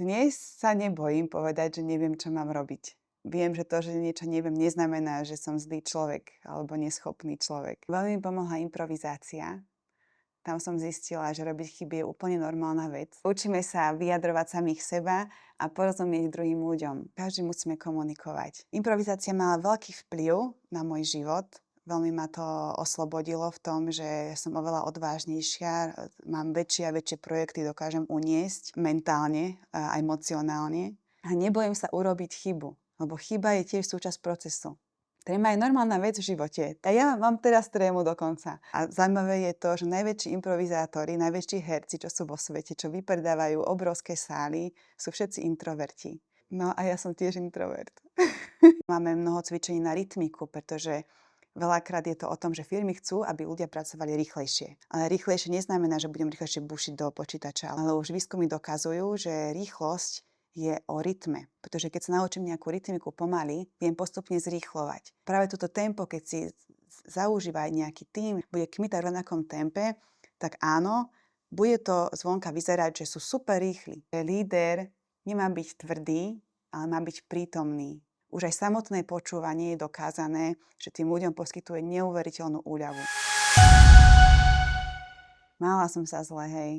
Dnes sa nebojím povedať, že neviem, čo mám robiť. Viem, že to, že niečo neviem, neznamená, že som zlý človek alebo neschopný človek. Veľmi mi pomohla improvizácia. Tam som zistila, že robiť chyby je úplne normálna vec. Učíme sa vyjadrovať samých seba a porozumieť druhým ľuďom. Každý musíme komunikovať. Improvizácia mala veľký vplyv na môj život. Veľmi ma to oslobodilo v tom, že som oveľa odvážnejšia, mám väčšie a väčšie projekty, dokážem uniesť mentálne a emocionálne. A nebojím sa urobiť chybu, lebo chyba je tiež súčasť procesu. Tréma je normálna vec v živote. A ja mám teraz trému dokonca. A zaujímavé je to, že najväčší improvizátori, najväčší herci, čo sú vo svete, čo vypredávajú obrovské sály, sú všetci introverti. No a ja som tiež introvert. Máme mnoho cvičení na rytmiku, pretože veľakrát je to o tom, že firmy chcú, aby ľudia pracovali rýchlejšie. Ale rýchlejšie neznamená, že budem rýchlejšie bušiť do počítača. Ale už výskumy dokazujú, že rýchlosť je o rytme. Pretože keď sa naučím nejakú rytmiku pomaly, viem postupne zrýchlovať. Práve toto tempo, keď si zaužíva nejaký tím, bude kmitať v rovnakom tempe, tak áno, bude to zvonka vyzerať, že sú super rýchli. Líder nemá byť tvrdý, ale má byť prítomný. Už aj samotné počúvanie je dokázané, že tým ľuďom poskytuje neuveriteľnú úľavu. Mala som sa zle, hej.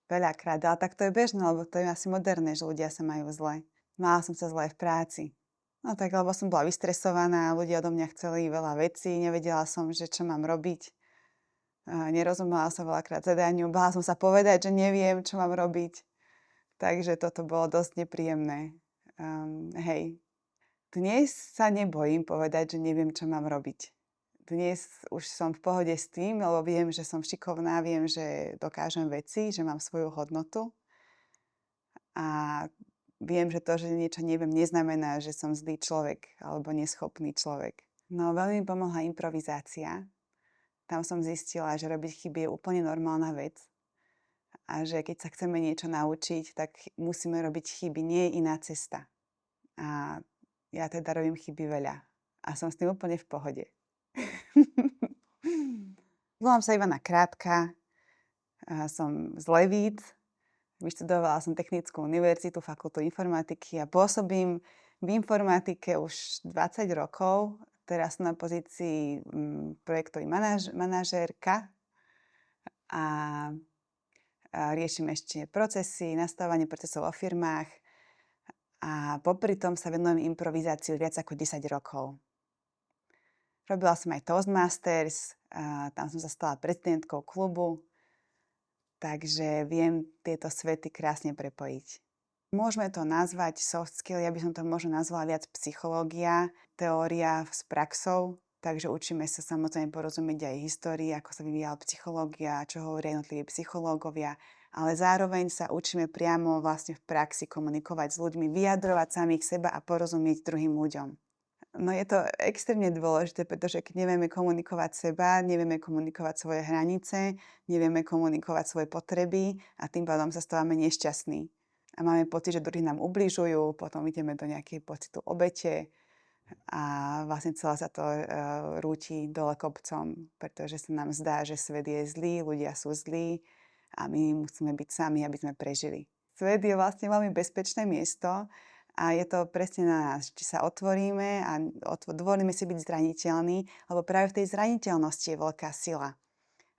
Veľakrát, ale tak to je bežné, lebo to je asi moderné, že ľudia sa majú zle. Mala som sa zle v práci. No tak, lebo som bola vystresovaná, ľudia odo mňa chceli veľa vecí, nevedela som, že čo mám robiť. Nerozumela som veľakrát zadaniu, bála som sa povedať, že neviem, čo mám robiť. Takže toto bolo dosť nepríjemné. Hej. Dnes sa nebojím povedať, že neviem, čo mám robiť. Dnes už som v pohode s tým, lebo viem, že som šikovná, viem, že dokážem veci, že mám svoju hodnotu. A viem, že to, že niečo neviem, neznamená, že som zlý človek alebo neschopný človek. No veľmi mi pomohla improvizácia. Tam som zistila, že robiť chyby je úplne normálna vec. A že keď sa chceme niečo naučiť, tak musíme robiť chyby, nie je iná cesta. A ja teda robím chyby veľa. A som s tým úplne v pohode. Volám sa Ivana Krátka, som z Levíc, vyštudovala som Technickú univerzitu, fakultu informatiky a pôsobím v informatike už 20 rokov. Teraz som na pozícii projektový manažérka a riešim ešte procesy, nastavovanie procesov o firmách a popri tom sa venujem improvizáciu viac ako 10 rokov. Robila som aj Toastmasters, tam som sa stala prezidentkou klubu, takže viem tieto svety krásne prepojiť. Môžeme to nazvať soft skill, ja by som to možno nazvala viac psychológia, teória s praxou, takže učíme sa samozrejme porozumieť aj histórii, ako sa vyvíjala psychológia, čo hovoria jednotliví psychológovia, ale zároveň sa učíme priamo vlastne v praxi komunikovať s ľuďmi, vyjadrovať samých seba a porozumieť druhým ľuďom. No je to extrémne dôležité, pretože keď nevieme komunikovať seba, nevieme komunikovať svoje hranice, nevieme komunikovať svoje potreby a tým pádom sa stávame nešťastní. A máme pocit, že druhí nám ubližujú, potom ideme do nejakej pocitu obete a vlastne celé sa to rúti dole kopcom, pretože sa nám zdá, že svet je zlý, ľudia sú zlí a my musíme byť sami, aby sme prežili. Svet je vlastne veľmi bezpečné miesto, a je to presne na nás, či sa otvoríme a dovolíme si byť zraniteľní, lebo práve v tej zraniteľnosti je veľká sila.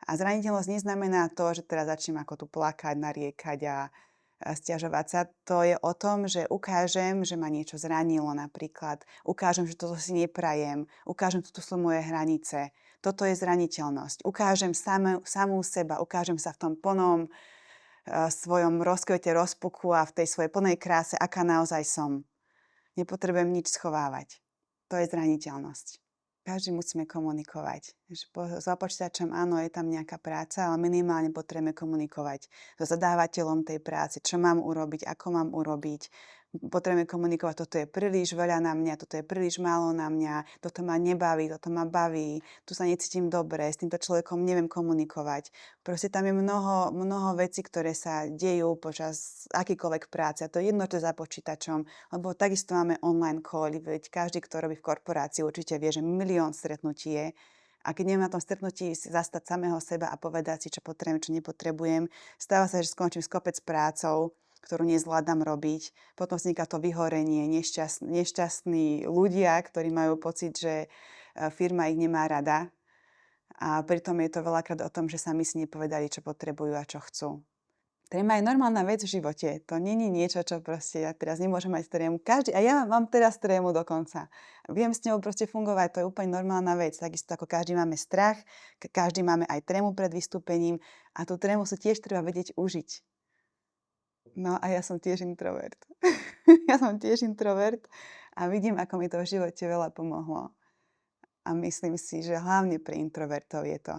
A zraniteľnosť neznamená to, že teraz začnem ako tu plakať, nariekať a sťažovať sa. To je o tom, že ukážem, že ma niečo zranilo napríklad. Ukážem, že toto si neprajem. Ukážem, toto sú moje hranice. Toto je zraniteľnosť. Ukážem samú seba. Ukážem sa v tom plnom svojom rozkvete, rozpuku a v tej svojej plnej kráse, aká naozaj som. Nepotrebujem nič schovávať. To je zraniteľnosť. Každý musíme komunikovať. Za počítačom áno, je tam nejaká práca, ale minimálne potrebujeme komunikovať so zadávateľom tej práce, čo mám urobiť, ako mám urobiť. Potrebujeme komunikovať, toto je príliš veľa na mňa, toto je príliš málo na mňa, toto ma nebaví, toto ma baví, tu sa necítim dobre, s týmto človekom neviem komunikovať. Proste tam je mnoho vecí, ktoré sa dejú počas akýkoľvek práce. A to je jedno, čo za počítačom, lebo takisto máme online call, veď každý, kto robí v korporácii, určite vie, že milión stretnutí je. A keď neviem na tom stretnutí si zastať samého seba a povedať si, čo potrebujem, čo nepotrebujem, stáva sa, že skončím s kopec prácou, ktorú nezvládam robiť. Potom vzniká to vyhorenie, nešťastní ľudia, ktorí majú pocit, že firma ich nemá rada. A pritom je to veľakrát o tom, že sami si nepovedali, čo potrebujú a čo chcú. Tréma je normálna vec v živote. To není niečo, čo proste ja teraz nemôžem mať trému. A ja mám teraz trému dokonca. Viem s ňou proste fungovať, to je úplne normálna vec. Takisto ako každý máme strach, každý máme aj trému pred vystúpením a tú trému si tiež treba vedieť užiť. No a ja som tiež introvert. Ja som tiež introvert a vidím, ako mi to v živote veľa pomohlo. A myslím si, že hlavne pre introvertov je to.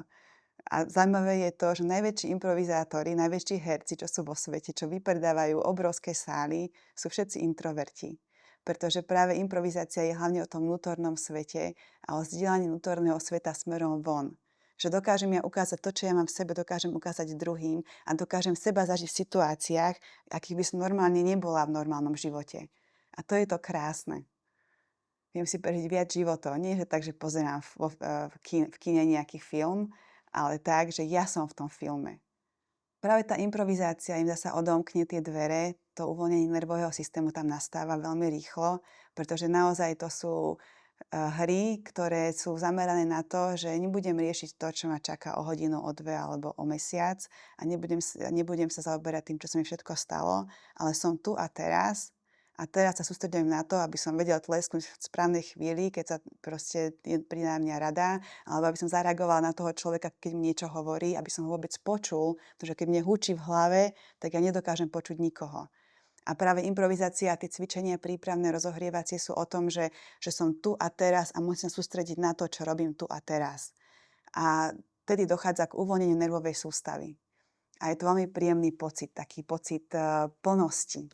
A zaujímavé je to, že najväčší improvizátori, najväčší herci, čo sú vo svete, čo vypredávajú obrovské sály, sú všetci introverti. Pretože práve improvizácia je hlavne o tom vnútornom svete a o zdieľaní vnútorného sveta smerom von. Že dokážem ja ukázať to, čo ja mám v sebe, dokážem ukázať druhým a dokážem seba zažiť v situáciách, akých by som normálne nebola v normálnom živote. A to je to krásne. Viem si prežiť viac životov. Nie že tak, že pozerám v kine nejaký film, ale tak, že ja som v tom filme. Práve tá improvizácia im zasa odomkne tie dvere, to uvoľnenie nervového systému tam nastáva veľmi rýchlo, pretože naozaj to sú hry, ktoré sú zamerané na to, že nebudem riešiť to, čo ma čaká o hodinu, o dve alebo o mesiac a nebudem sa zaoberať tým, čo sa mi všetko stalo, ale som tu a teraz. A teraz sa sústredujem na to, aby som vedela tlesknúť v správnej chvíli, keď sa proste príde na mňa rada, alebo aby som zareagovala na toho človeka, keď mi niečo hovorí, aby som ho vôbec počul, pretože keď mne hučí v hlave, tak ja nedokážem počuť nikoho. A práve improvizácia a tie cvičenia prípravné, rozohrievacie sú o tom, že som tu a teraz a musím sa sústrediť na to, čo robím tu a teraz. A tedy dochádza k uvoľneniu nervovej sústavy. A je to veľmi príjemný pocit, taký pocit plnosti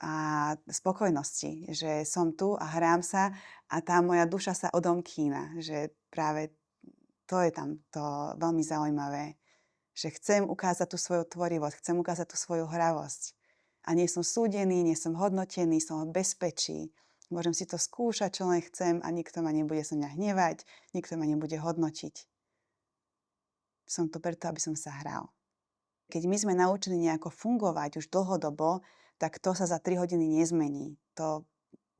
a spokojnosti, že som tu a hrám sa a tá moja duša sa odomkýna, že práve to je tam to veľmi zaujímavé, že chcem ukázať tú svoju tvorivosť, chcem ukázať tú svoju hravosť a nie som súdený, nie som hodnotený, som v bezpečí, môžem si to skúšať, čo len chcem a nikto ma nebude sa mňa hnevať, nikto ma nebude hodnotiť. Som tu preto, aby som sa hral. Keď my sme naučení nejako fungovať už dlhodobo, tak to sa za 3 hodiny nezmení. To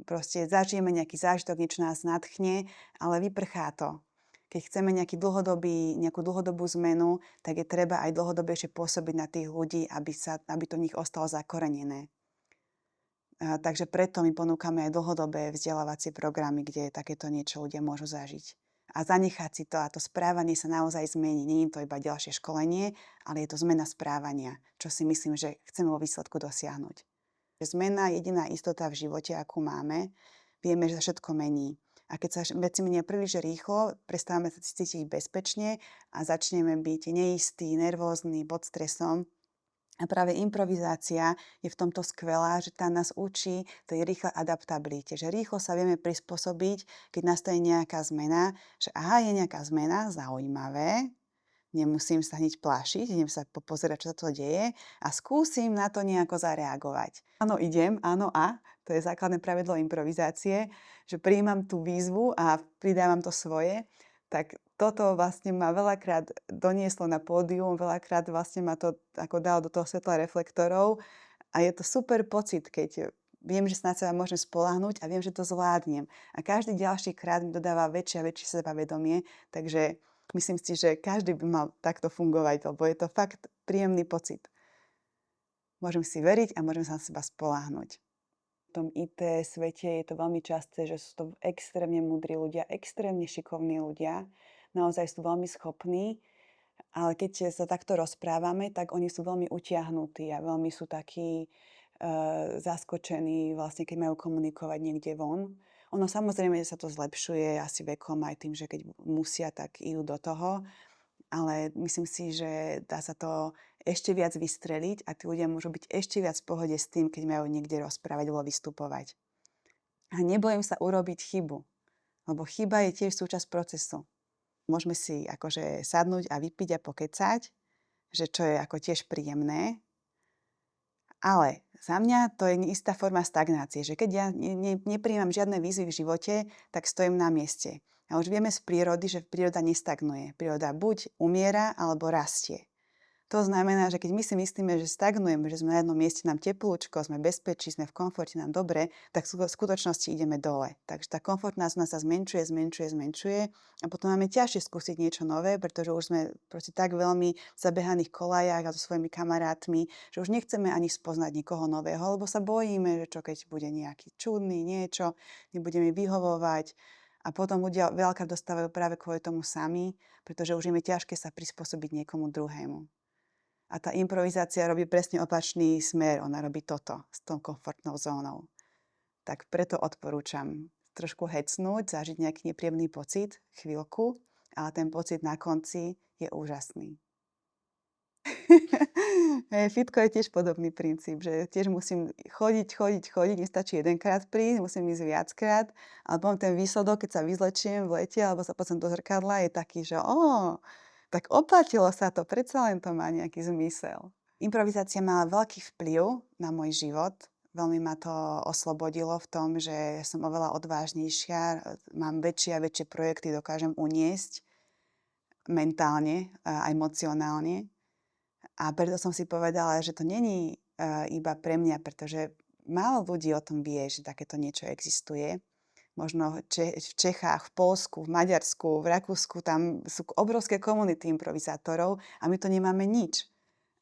proste zažijeme nejaký zážitok, niečo nás nadchne, ale vyprchá to. Keď chceme nejakú dlhodobú zmenu, tak je treba aj dlhodobejšie pôsobiť na tých ľudí, aby to v nich ostalo zakorenené. Takže preto my ponúkame aj dlhodobé vzdelávacie programy, kde takéto niečo ľudia môžu zažiť. A zanechať si to a to správanie sa naozaj zmení. Nie je to iba ďalšie školenie, ale je to zmena správania, čo si myslím, že chceme vo výsledku dosiahnuť. Zmena je jediná istota v živote, akú máme. Vieme, že sa všetko mení. A keď sa veci menia príliš rýchlo, prestávame sa cítiť bezpečne a začneme byť neistí, nervózni, pod stresom. A práve improvizácia je v tomto skvelá, že tá nás učí tej rýchlej adaptabilite, že rýchlo sa vieme prispôsobiť, keď nastane nejaká zmena, že aha, je nejaká zmena, zaujímavé, nemusím sa hneď plášiť, idem sa pozerať, čo sa to deje a skúsim na to nejako zareagovať. Áno, idem, áno a, to je základné pravidlo improvizácie, že prijímam tú výzvu a pridávam to svoje, tak toto vlastne ma veľakrát donieslo na pódium, veľakrát vlastne ma to ako dalo do toho svetla reflektorov a je to super pocit, keď viem, že sa na seba môžem spoľahnúť a viem, že to zvládnem. A každý ďalší krát mi dodáva väčšie a väčšie sebavedomie, takže myslím si, že každý by mal takto fungovať, lebo je to fakt príjemný pocit. Môžem si veriť a môžem sa na seba spoľahnúť. V tom IT svete je to veľmi časté, že sú to extrémne múdri ľudia, extrémne šikovní ľudia, naozaj sú veľmi schopní, ale keď sa takto rozprávame, tak oni sú veľmi utiahnutí a veľmi sú takí zaskočení, vlastne keď majú komunikovať niekde von. Ono samozrejme, že sa to zlepšuje asi vekom aj tým, že keď musia, tak idú do toho. Ale myslím si, že dá sa to ešte viac vystreliť a tí ľudia môžu byť ešte viac v pohode s tým, keď majú niekde rozprávať alebo vystupovať. A nebojím sa urobiť chybu, lebo chyba je tiež súčasť procesu. Môžeme si akože sadnúť a vypiť a pokecať, že čo je ako tiež príjemné, ale za mňa to je istá forma stagnácie, že keď ja neprijímam žiadne výzvy v živote, tak stojím na mieste. A už vieme z prírody, že príroda nestagnuje. Príroda buď umiera, alebo rastie. To znamená, že keď my si myslíme, že stagnujeme, že sme na jednom mieste, nám teplúčko, sme bezpečí, sme v komforte, nám dobre, tak v skutočnosti ideme dole. Takže tá komfortná zóna sa zmenšuje a potom máme ťažšie skúsiť niečo nové, pretože už sme proste tak veľmi v zabehaných kolajách a so svojimi kamarátmi, že už nechceme ani spoznať nikoho nového, lebo sa bojíme, že čo keď bude nejaký čudný niečo, nebudeme vyhovovať. A potom ľudia veľakrát dostávajú práve kvôli tomu sami, pretože už im je ťažké sa prispôsobiť niekomu druhému. A tá improvizácia robí presne opačný smer. Ona robí toto s tou komfortnou zónou. Tak preto odporúčam trošku hecnúť, zažiť nejaký nepríjemný pocit, chvíľku, ale ten pocit na konci je úžasný. Fitko je tiež podobný princíp, že tiež musím chodiť, nestačí jedenkrát prísť, musím ísť viackrát, ale potom ten výsledok, keď sa vyzlečiem v lete alebo sa pozriem do zrkadla, je taký, že tak oplatilo sa to, predsa len to má nejaký zmysel. Improvizácia mala veľký vplyv na môj život. Veľmi ma to oslobodilo v tom, že som oveľa odvážnejšia, mám väčšie a väčšie projekty, dokážem uniesť mentálne a emocionálne. A preto som si povedala, že to není iba pre mňa, pretože málo ľudí o tom vie, že takéto niečo existuje. Možno v Čechách, v Poľsku, v Maďarsku, v Rakúsku, tam sú obrovské komunity improvizátorov a my to nemáme nič.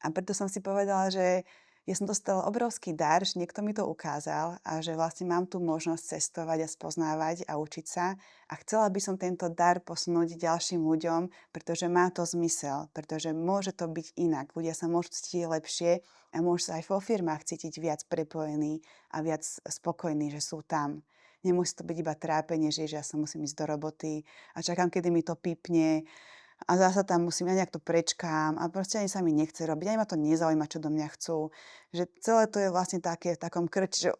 A preto som si povedala, že ja som dostala obrovský dar, že niekto mi to ukázal a že vlastne mám tu možnosť cestovať a spoznávať a učiť sa. A chcela by som tento dar posunúť ďalším ľuďom, pretože má to zmysel, pretože môže to byť inak. Ľudia sa môžu cítiť lepšie a môžu sa aj vo firmách cítiť viac prepojení a viac spokojní, že sú tam. Nemusí to byť iba trápenie, že ja sa musím ísť do roboty a čakám, kedy mi to pipne a zasa tam musím, ja nejak to prečkám a proste ani sa mi nechce robiť, ani ma to nezaujíma, čo do mňa chcú. Že celé to je vlastne také v takom krči, že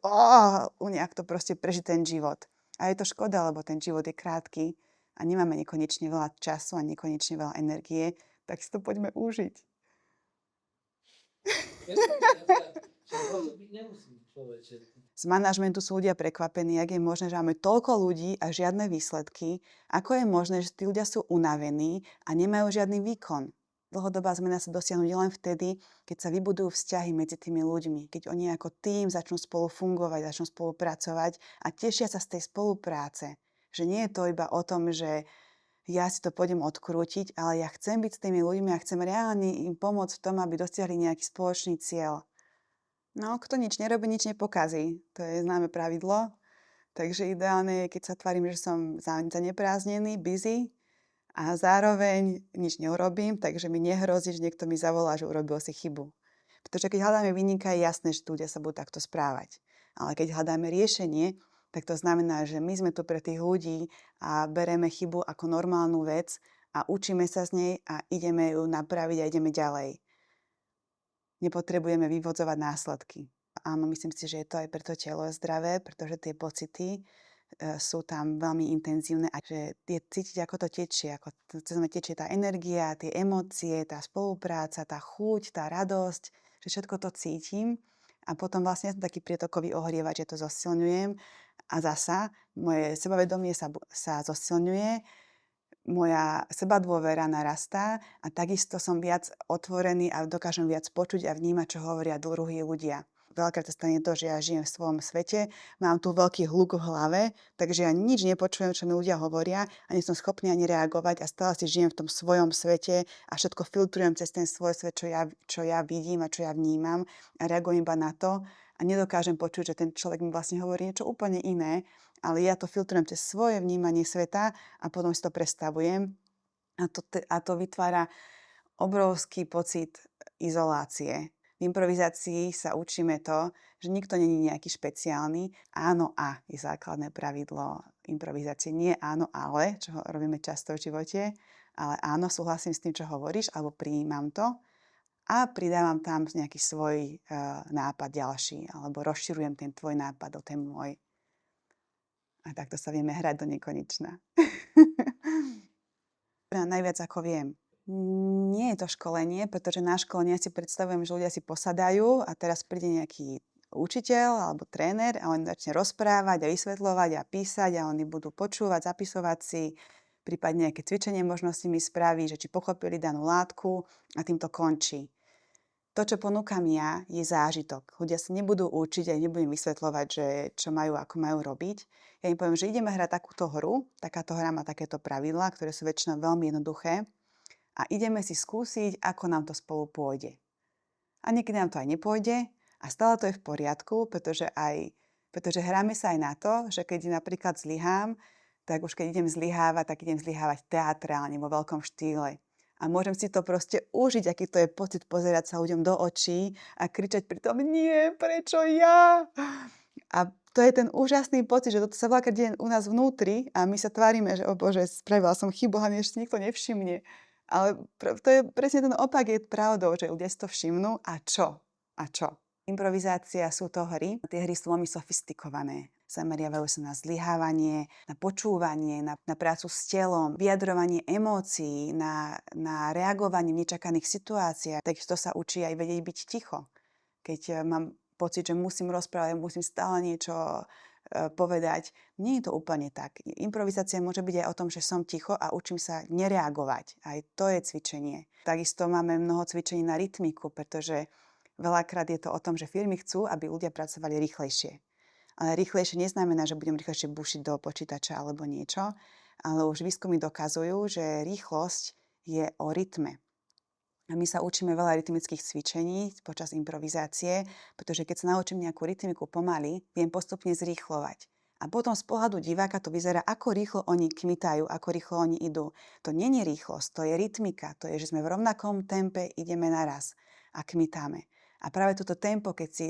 nejak to proste prežiť ten život. A je to škoda, lebo ten život je krátky a nemáme nekonečne veľa času a nekonečne veľa energie, tak si to poďme užiť. Z manažmentu sú ľudia prekvapení, ak je možné, že máme toľko ľudí a žiadne výsledky, ako je možné, že tí ľudia sú unavení a nemajú žiadny výkon. Dlhodobá zmena sa dosiahnu nielen vtedy, keď sa vybudujú vzťahy medzi tými ľuďmi, keď oni ako tím začnú spolu fungovať, začnú spolupracovať a tešia sa z tej spolupráce. Že nie je to iba o tom, že ja si to pôjdem odkrútiť, ale ja chcem byť s tými ľuďmi a chcem reálne im pomôcť v tom, aby dosiahli nejaký spoločný cieľ. No, kto nič nerobí, nič nepokazí. To je známe pravidlo. Takže ideálne je, keď sa tvarím, že som zanepráznený, busy a zároveň nič neurobím, takže mi nehrozí, že niekto mi zavolá, že urobil si chybu. Pretože keď hľadáme vinníka, je jasné, že ľudia sa budú takto správať. Ale keď hľadáme riešenie, tak to znamená, že my sme tu pre tých ľudí a bereme chybu ako normálnu vec a učíme sa z nej a ideme ju napraviť a ideme ďalej. Nepotrebujeme vyvodzovať následky. Áno, myslím si, že je to aj pre to telo zdravé, pretože tie pocity sú tam veľmi intenzívne a že je cítiť, ako to tečie, ako cez mňa tečie tá energia, tie emócie, tá spolupráca, tá chuť, tá radosť, že všetko to cítim a potom vlastne som taký prietokový ohrievač, že to zosilňujem a zasa moje sebavedomie sa zosilňuje, moja sebadôvera narastá a takisto som viac otvorený a dokážem viac počuť a vnímať, čo hovoria druhí ľudia. Veľakrát sa stane to, že ja žijem v svojom svete, mám tu veľký hluk v hlave, takže ja nič nepočujem, čo mi ľudia hovoria a nie som schopný ani reagovať a stále si žijem v tom svojom svete a všetko filtrujem cez ten svoj svet, čo ja vidím a čo ja vnímam a reagujem iba na to a nedokážem počuť, že ten človek mi vlastne hovorí niečo úplne iné, ale ja to filtrujem cez svoje vnímanie sveta a potom si to predstavujem a to vytvára obrovský pocit izolácie. V improvizácii sa učíme to, že nikto není nejaký špeciálny. Áno a je základné pravidlo improvizácie. Nie áno ale, čo robíme často v živote, ale áno, súhlasím s tým, čo hovoríš, alebo prijímam to a pridávam tam nejaký svoj nápad ďalší, alebo rozširujem ten tvoj nápad o ten môj. A takto sa vieme hrať do nekonečna. Najviac ako viem. Nie je to školenie, pretože na školenie si predstavujem, že ľudia si posadajú a teraz príde nejaký učiteľ alebo tréner a on začne rozprávať a vysvetľovať a písať a oni budú počúvať, zapisovať si, prípadne nejaké cvičenie možno si mi spraví, že či pochopili danú látku a tým to končí. To, čo ponúkam ja, je zážitok. Ľudia sa nebudú učiť, aj nebudem vysvetľovať, že čo majú, ako majú robiť. Ja im poviem, že ideme hrať takúto hru, takáto hra má takéto pravidlá, ktoré sú väčšinou veľmi jednoduché a ideme si skúsiť, ako nám to spolu pôjde. A niekedy nám to aj nepôjde a stále to je v poriadku, pretože hráme sa aj na to, že keď napríklad zlyhám, tak už keď idem zlyhávať, tak idem zlyhávať teatrálne, vo veľkom štýle. A môžem si to proste užiť, aký to je pocit pozerať sa ľuďom do očí a kričať pri tom, nie, prečo ja? A to je ten úžasný pocit, že toto sa veľakrát deje u nás vnútri a my sa tvárime, že o Bože, spravila som chybu, hlavne ešte nikto nevšimne. Ale to je presne ten opak, je pravdou, že ľudia si to všimnú a čo? A čo? Improvizácia sú to hry. Tie hry sú veľmi sofistikované. Zameriavajú sa na zlyhávanie, na počúvanie, na prácu s telom, vyjadrovanie emócií, na reagovanie v nečakaných situáciách. Takisto sa učí aj vedieť byť ticho. Keď mám pocit, že musím rozprávať, musím stále niečo povedať. Nie je to úplne tak. Improvizácia môže byť aj o tom, že som ticho a učím sa nereagovať. Aj to je cvičenie. Takisto máme mnoho cvičení na rytmiku, pretože veľakrát je to o tom, že firmy chcú, aby ľudia pracovali rýchlejšie. Ale rýchlejšie neznamená, že budem rýchlejšie bušiť do počítača alebo niečo, ale už výskumy dokazujú, že rýchlosť je o rytme. A my sa učíme veľa rytmických cvičení počas improvizácie, pretože keď sa naučím nejakú rytmiku pomaly, viem postupne zrýchlovať. A potom z pohľadu diváka to vyzerá, ako rýchlo oni kmitajú, ako rýchlo oni idú. To nie je rýchlosť, to je rytmika, to je, že sme v rovnakom tempe, ideme naraz a kmitáme. A práve toto tempo, keď si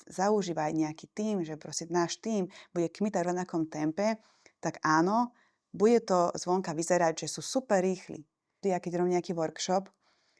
zaužíva aj nejaký tím, že proste náš tím bude kmitať v rovnakom tempe, tak áno, bude to zvonka vyzerať, že sú super rýchli. Ja keď robím nejaký workshop,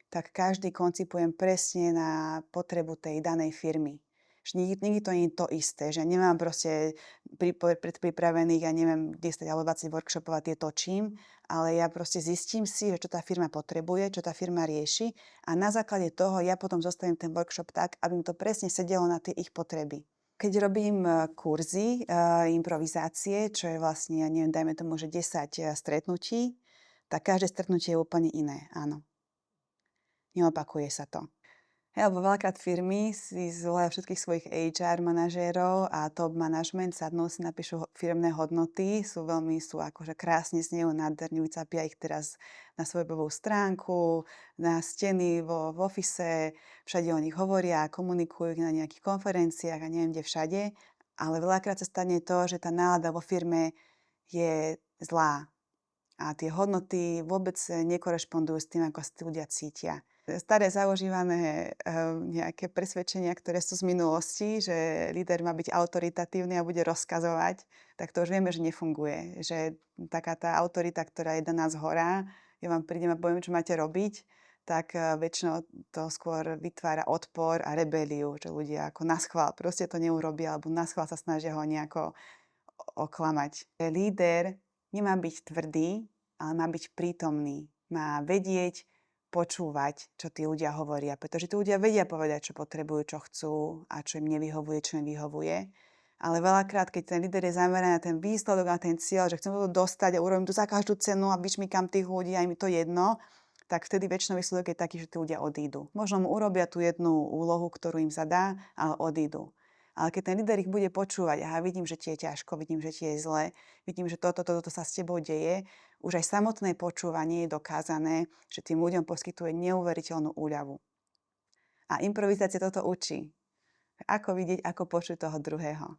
tak každý koncipujem presne na potrebu tej danej firmy. Nikdy to nie je to isté, že nemám proste predpripravených, ja neviem, 10 alebo 20 workshopov a tie točím, ale ja proste zistím si, že čo tá firma potrebuje, čo tá firma rieši a na základe toho ja potom zostavím ten workshop tak, aby mi to presne sedelo na tie ich potreby. Keď robím kurzy improvizácie, čo je vlastne, ja neviem, dajme tomu, že 10 stretnutí, tak každé stretnutie je úplne iné, áno. Neopakuje sa to. Lebo veľakrát firmy si zvolajú všetkých svojich HR manažérov a top management, sadnú si, napíšu firemné hodnoty, sú akože krásne znejú, nádherne, vycapia ich teraz na svoju webovú stránku, na steny v office, všade o nich hovoria, komunikujú na nejakých konferenciách a neviem kde všade, ale veľakrát sa stane to, že tá nálada vo firme je zlá a tie hodnoty vôbec nekorešpondujú s tým, ako sa tí ľudia cítia. Staré zaužívané nejaké presvedčenia, ktoré sú z minulosti, že líder má byť autoritatívny a bude rozkazovať, tak to už vieme, že nefunguje. Že taká tá autorita, ktorá je daná zhora, ja vám prídem a poviem, čo máte robiť, tak väčšinou to skôr vytvára odpor a rebeliu, že ľudia ako naschvál proste to neurobia, alebo naschvál sa snažia ho nejako oklamať. Líder nemá byť tvrdý, ale má byť prítomný. Má vedieť, počúvať, čo tí ľudia hovoria, pretože tí ľudia vedia povedať, čo potrebujú, čo chcú a čo im nevyhovuje, čo im vyhovuje. Ale veľakrát, keď ten líder je zameraný na ten výsledok, na ten cieľ, že chcem to dostať a urobím to za každú cenu a vyšmykam tých ľudí a im to jedno, tak vtedy väčšinou výsledok je taký, že tí ľudia odídu. Možno mu urobia tú jednu úlohu, ktorú im zadá, ale odídu. Ale keď ten líder ich bude počúvať, aha, vidím, že ti je ťažko, vidím, že ti je zle, vidím, že toto sa s tebou deje, už aj samotné počúvanie je dokázané, že tým ľuďom poskytuje neuveriteľnú úľavu. A improvizácia toto učí. Ako vidieť, ako počuť toho druhého.